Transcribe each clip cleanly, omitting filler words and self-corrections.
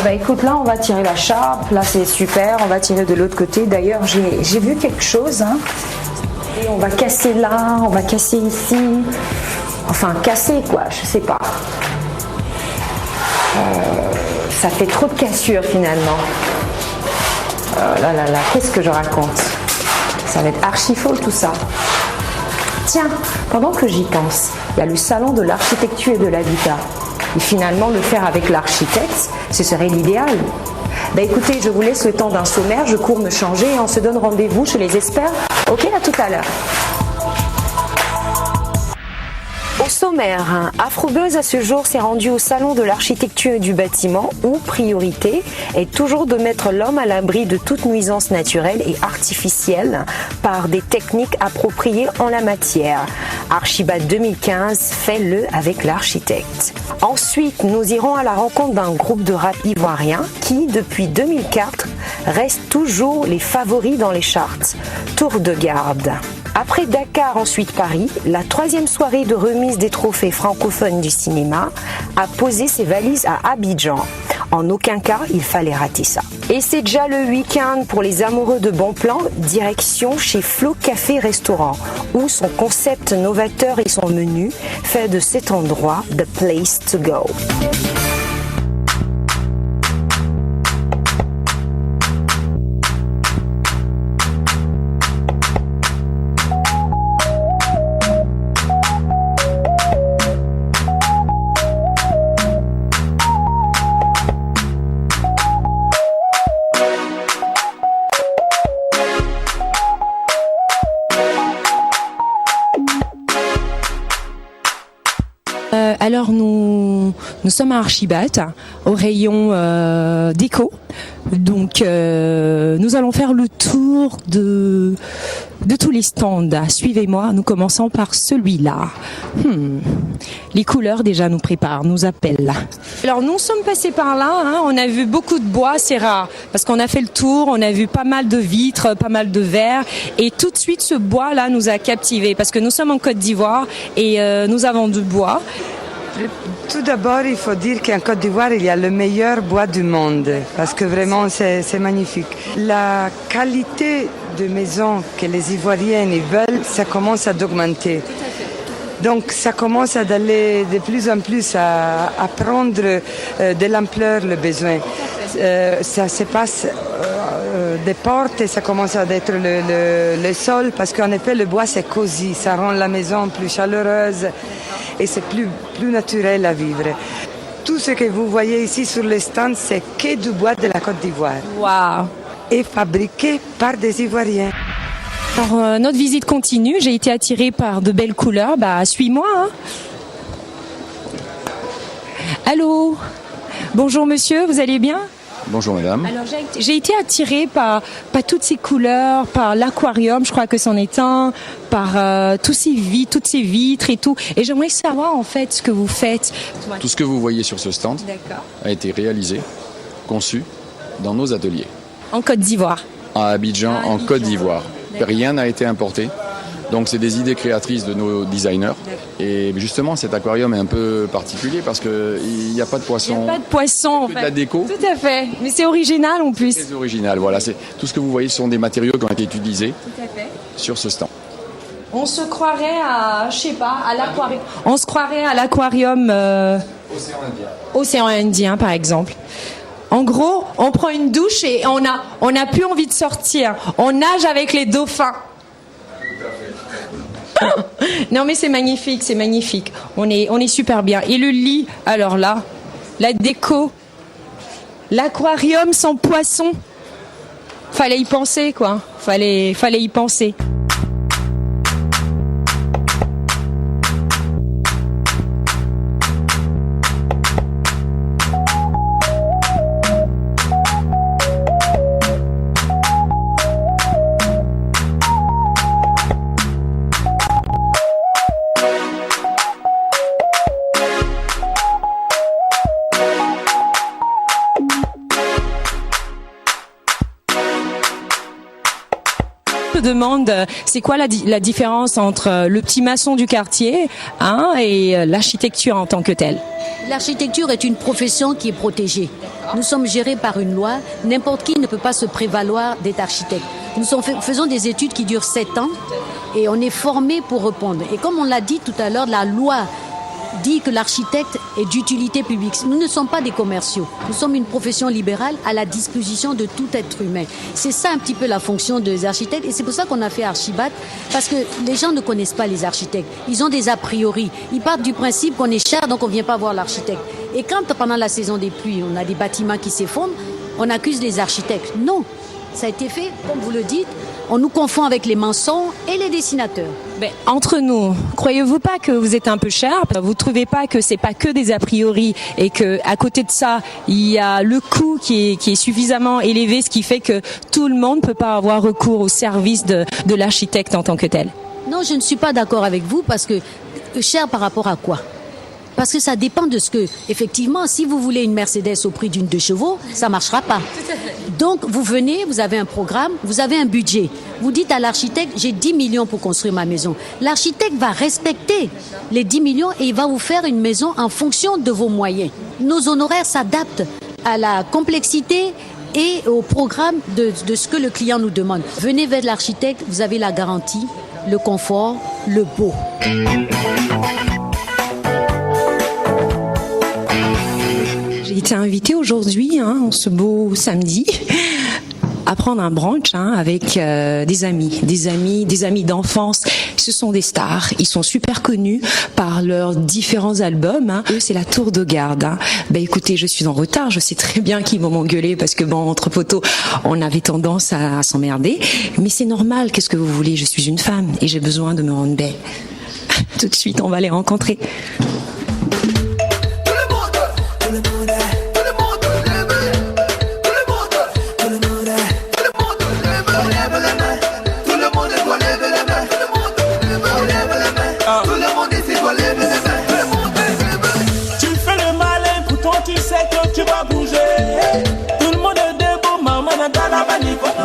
Bah écoute, là on va tirer la charpe, là c'est super, on va tirer de l'autre côté. D'ailleurs j'ai vu quelque chose, hein. Et on va casser là, on va casser ici. Enfin casser quoi, je sais pas. Ça fait trop de cassure finalement. Là là là, qu'est-ce que je raconte? Ça va être archi faux tout ça. Tiens, pendant que j'y pense, il y a le salon de l'architecture et de l'habitat. Et finalement, le faire avec l'architecte, ce serait l'idéal. Ben écoutez, je vous laisse le temps d'un sommaire, je cours me changer et on se donne rendez-vous chez les experts. Ok, à tout à l'heure. Au sommaire, Afrobuzz à ce jour s'est rendu au salon de l'architecture et du bâtiment où priorité est toujours de mettre l'homme à l'abri de toute nuisance naturelle et artificielle par des techniques appropriées en la matière. Archibat 2015 fait le avec l'architecte. Ensuite, nous irons à la rencontre d'un groupe de rap ivoirien qui, depuis 2004, reste toujours les favoris dans les charts. Tour de garde. Après Dakar, ensuite Paris, la troisième soirée de remise des trophées francophones du cinéma a posé ses valises à Abidjan. En aucun cas, il fallait rater ça. Et c'est déjà le week-end pour les amoureux de bons plans, direction chez Flo Café Restaurant, où son concept novateur et son menu fait de cet endroit the place to go. Alors nous sommes à Archibat, au rayon déco. Donc nous allons faire le tour de tous les stands. Suivez-moi, nous commençons par celui-là. Les couleurs déjà nous préparent, nous appellent. Alors nous sommes passés par là, hein, on a vu beaucoup de bois, c'est rare, parce qu'on a fait le tour, on a vu pas mal de vitres, pas mal de verres, et tout de suite ce bois-là nous a captivés, parce que nous sommes en Côte d'Ivoire et nous avons du bois. Tout d'abord, il faut dire qu'en Côte d'Ivoire, il y a le meilleur bois du monde, parce que vraiment, c'est magnifique. La qualité de maison que les Ivoiriennes veulent, ça commence à augmenter. Donc, ça commence à aller de plus en plus à prendre de l'ampleur le besoin. Ça se passe des portes et ça commence à être le sol, parce qu'en effet, le bois, c'est cosy, ça rend la maison plus chaleureuse. Et c'est plus naturel à vivre. Tout ce que vous voyez ici sur le stand, c'est que du bois de la Côte d'Ivoire. Waouh! Et fabriqué par des Ivoiriens. Alors, notre visite continue. J'ai été attirée par de belles couleurs. Bah, suis-moi. Hein. Allô? Bonjour monsieur, vous allez bien? Bonjour madame. Alors j'ai été attirée par toutes ces couleurs, par l'aquarium, je crois que c'en est un, par toutes ces vitres et tout. Et j'aimerais savoir en fait ce que vous faites. Tout ce que vous voyez sur ce stand a été réalisé, conçu dans nos ateliers. En Côte d'Ivoire. À Abidjan, en Côte d'Ivoire. Rien n'a été importé. Donc c'est des idées créatrices de nos designers. Et justement, cet aquarium est un peu particulier parce qu'il n'y a pas de poisson. Il n'y a pas de poisson en fait. De la déco. Tout à fait. Mais c'est original en plus. C'est original, voilà. Tout ce que vous voyez sont des matériaux qui ont été utilisés sur ce stand. On se croirait à, je sais pas, à l'aquarium. On se croirait à l'aquarium Océan Indien par exemple. En gros, on prend une douche et on a plus envie de sortir. On nage avec les dauphins. Non mais c'est magnifique, c'est magnifique. On est super bien. Et le lit, alors là, la déco, l'aquarium sans poisson. Fallait y penser quoi. Fallait y penser. demande, c'est quoi la différence entre le petit maçon du quartier et l'architecture en tant que telle? L'architecture est une profession qui est protégée. Nous sommes gérés par une loi. N'importe qui ne peut pas se prévaloir d'être architecte. Nous faisons des études qui durent 7 ans et on est formé pour répondre. Et comme on l'a dit tout à l'heure, la loi dit que l'architecte est d'utilité publique. Nous ne sommes pas des commerciaux. Nous sommes une profession libérale à la disposition de tout être humain. C'est ça un petit peu la fonction des architectes et c'est pour ça qu'on a fait Archibat, parce que les gens ne connaissent pas les architectes. Ils ont des a priori. Ils partent du principe qu'on est cher, donc on ne vient pas voir l'architecte. Et quand pendant la saison des pluies, on a des bâtiments qui s'effondrent, on accuse les architectes. Non, ça a été fait, comme vous le dites, on nous confond avec les maçons et les dessinateurs. Entre nous, croyez-vous pas que vous êtes un peu cher? Vous trouvez pas que c'est pas que des a priori et que à côté de ça, il y a le coût qui est suffisamment élevé, ce qui fait que tout le monde peut pas avoir recours au service de l'architecte en tant que tel? Non, je ne suis pas d'accord avec vous parce que cher par rapport à quoi? Parce que ça dépend de ce que, effectivement, si vous voulez une Mercedes au prix d'une 2 chevaux, ça marchera pas. Donc, vous venez, vous avez un programme, vous avez un budget. Vous dites à l'architecte, j'ai 10 millions pour construire ma maison. L'architecte va respecter les 10 millions et il va vous faire une maison en fonction de vos moyens. Nos honoraires s'adaptent à la complexité et au programme de ce que le client nous demande. Venez vers l'architecte, vous avez la garantie, le confort, le beau. J'ai été invitée aujourd'hui, en ce beau samedi, à prendre un brunch avec des amis d'enfance. Ce sont des stars, ils sont super connus par leurs différents albums. Eux, c'est la Tour de Garde. Écoutez, je suis en retard, je sais très bien qu'ils vont m'engueuler parce que entre poteaux, on avait tendance à s'emmerder. Mais c'est normal, qu'est-ce que vous voulez? Je suis une femme et j'ai besoin de me rendre belle. Tout de suite, on va les rencontrer.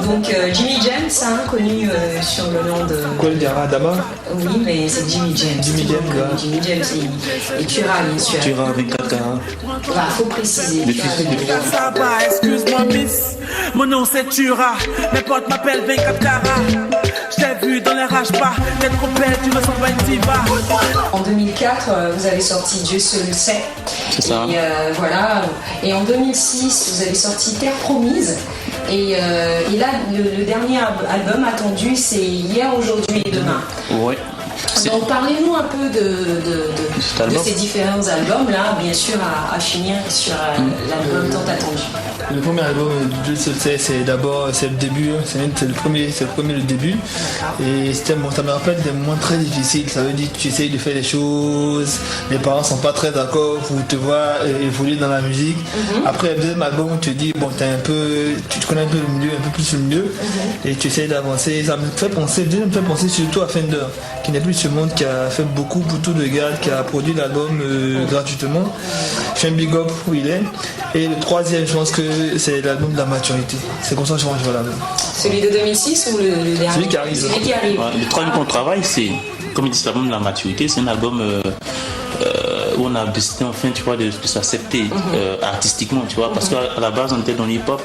Donc Jimmy James, connu sur le nom de... Goldiara Dama. Oui, mais c'est Jimmy James. Jimmy James et Tura, bien sûr. Tura 24 ans. Faut préciser. Ça va, excuse-moi miss, mon nom c'est Tura, mes potes m'appellent 24 carats. Je t'ai vu dans les rage-pas, t'es trop belle, tu me sens pas une diva. En 2004, vous avez sorti Dieu seul le sait. C'est ça. Et voilà. Et en 2006, vous avez sorti Terre promise. Et là, le dernier album attendu, c'est Hier, aujourd'hui et demain. Ouais. Donc parlez-nous un peu de ces différents albums là, bien sûr à finir sur l'album tant attendu. Le premier album de Dieu c'est d'abord le début, c'est le premier le début. Et ça me rappelle des moments très difficiles. Ça veut dire que tu essayes de faire des choses, les parents sont pas très d'accord pour te voir évoluer dans la musique. Après le deuxième album, tu te dis tu connais un peu le milieu, un peu plus le milieu, et tu essayes d'avancer. Ça me fait penser surtout à Fender, qui n'est plus ce monde, qui a fait beaucoup pour tout de garde, qui a produit l'album gratuitement. Je fais un big up où il est. Et le troisième, je pense que c'est l'album de la maturité. C'est comme ça que je range l'album. Celui de 2006 ou le dernier? Celui qui arrive. Ouais, le troisième qu'on travaille, c'est, comme il dit, c'est l'album de la maturité. C'est un album où on a décidé enfin, tu vois, de s'accepter artistiquement, tu vois, parce qu'à la base on était dans l'hip-hop.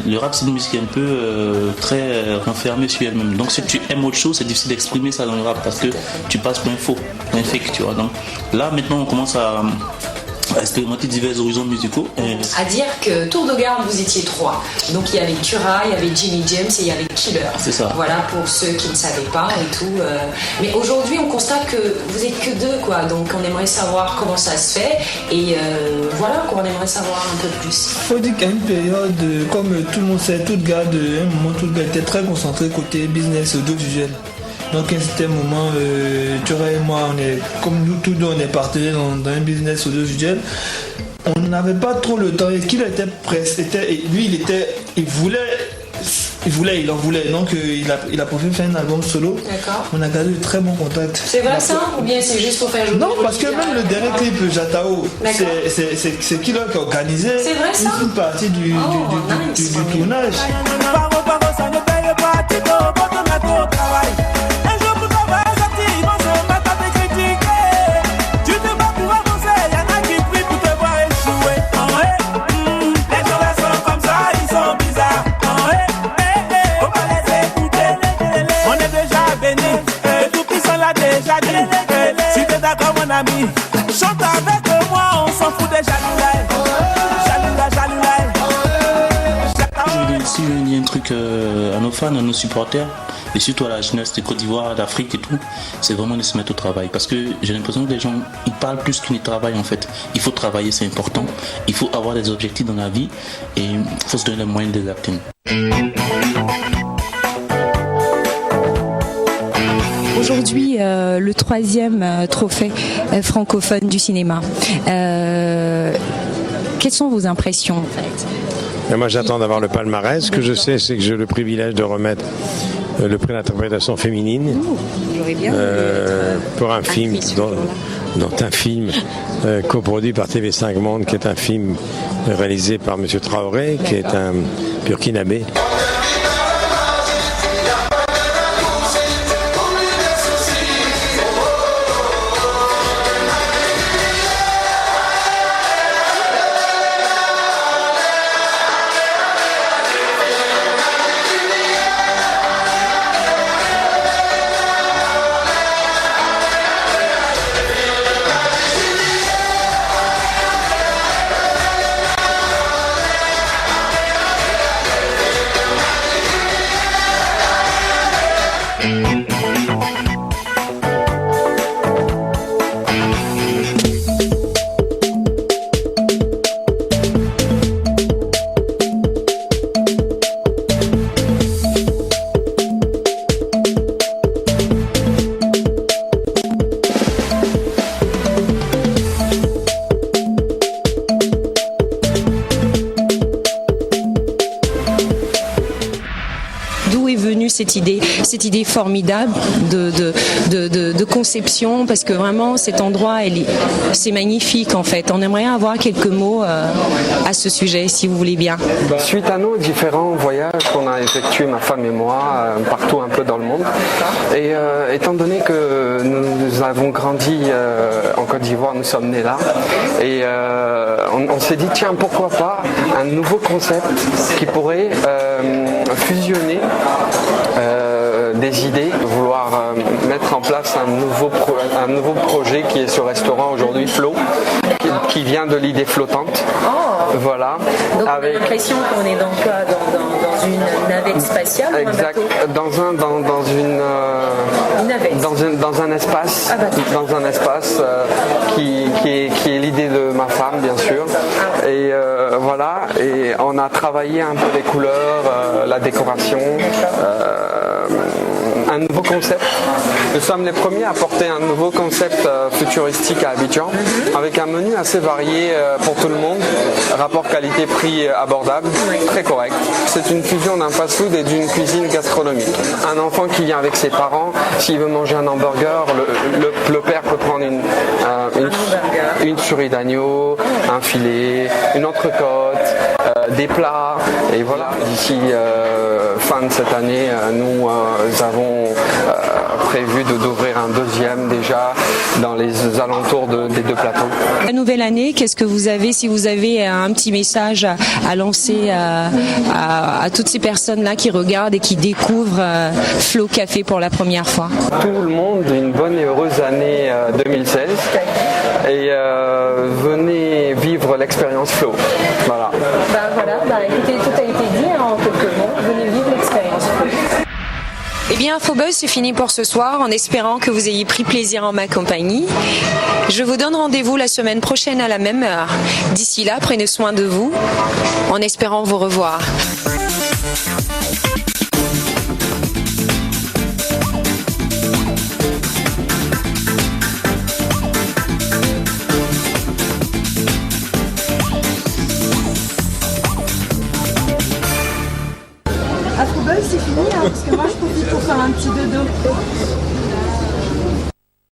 Le rap c'est une musique un peu très renfermée sur elle-même. Donc si tu aimes autre chose, c'est difficile d'exprimer ça dans le rap parce que tu passes pour un faux, pour un fake, tu vois. Donc là maintenant on commence à expérimenter divers horizons musicaux. À dire que Tour de Garde, vous étiez 3. Donc il y avait Tura, il y avait Jimmy James et il y avait Killer. C'est ça. Voilà pour ceux qui ne savaient pas et tout. Mais aujourd'hui, on constate que vous êtes que 2, quoi. Donc on aimerait savoir comment ça se fait. Et voilà, quoi, on aimerait savoir un peu plus. Il faut dire qu'à une période, comme tout le monde sait, tout le gars, à un moment, tout le gars était très concentré côté business audiovisuel. Donc à un certain moment, Tura et moi, comme nous tous deux, on est partenaires dans un business audiovisuel. On n'avait pas trop le temps. Et qu'il était pressé, il en voulait. Donc il a préféré faire un album solo. D'accord. On a gardé de très bons contacts. C'est vrai ça ou bien c'est juste pour faire jouer? Non, parce que même le dernier clip Jatao, c'est Killer qui a organisé une partie du tournage. Paro, ça ne paye pas, Tito, mon ami. Chante avec moi, on s'en fout des jaloulailles. Jaloulailles. Je voulais aussi dire un truc à nos fans, à nos supporters, et surtout à la jeunesse de Côte d'Ivoire, d'Afrique et tout, c'est vraiment de se mettre au travail. Parce que j'ai l'impression que les gens, ils parlent plus qu'ils ne travaillent en fait. Il faut travailler, c'est important. Il faut avoir des objectifs dans la vie et il faut se donner les moyens de les atteindre. Aujourd'hui, le 3e trophée francophone du cinéma. Quelles sont vos impressions en fait ? Et moi j'attends d'avoir le palmarès. Ce que je sais, c'est que j'ai le privilège de remettre le prix d'interprétation féminine pour un film, dont un film coproduit par TV5 Monde, qui est un film réalisé par M. Traoré, qui est un burkinabé. Cette idée formidable de conception, parce que vraiment cet endroit c'est magnifique en fait. On aimerait avoir quelques mots à ce sujet si vous voulez bien. Suite à nos différents voyages qu'on a effectués, ma femme et moi, partout un peu dans le monde, et étant donné que nous avons grandi en Côte d'Ivoire, nous sommes nés là, et on s'est dit tiens, pourquoi pas un nouveau concept qui pourrait fusionner des idées, vouloir mettre en place un nouveau projet qui est ce restaurant aujourd'hui, Flow, qui vient de l'idée flottante. Voilà. Donc on a l'impression qu'on est dans une navette spatiale. Exact. Dans un espace, qui est l'idée de ma femme bien sûr. Et voilà. Et on a travaillé un peu les couleurs, la décoration. Un nouveau concept. Nous sommes les premiers à porter un nouveau concept futuristique à Abidjan, avec un menu assez varié pour tout le monde, rapport qualité-prix abordable, très correct. C'est une fusion d'un fast-food et d'une cuisine gastronomique. Un enfant qui vient avec ses parents, s'il veut manger un hamburger, le père peut prendre une souris d'agneau, un filet, une entrecôte, des plats, et voilà. D'ici fin de cette année, nous avons prévu d'ouvrir un deuxième déjà dans les alentours des deux plateaux. La nouvelle année, qu'est-ce que vous avez, si vous avez un petit message à lancer à toutes ces personnes-là qui regardent et qui découvrent Flow Café pour la première fois? Tout le monde, une bonne et heureuse année 2016 et venez vivre l'expérience Flow. Voilà. Écoutez, tout a été dit en quelques mots. Venez vivre l'expérience Flow. Eh bien, Infobuzz, c'est fini pour ce soir, en espérant que vous ayez pris plaisir en ma compagnie. Je vous donne rendez-vous la semaine prochaine à la même heure. D'ici là, prenez soin de vous, en espérant vous revoir.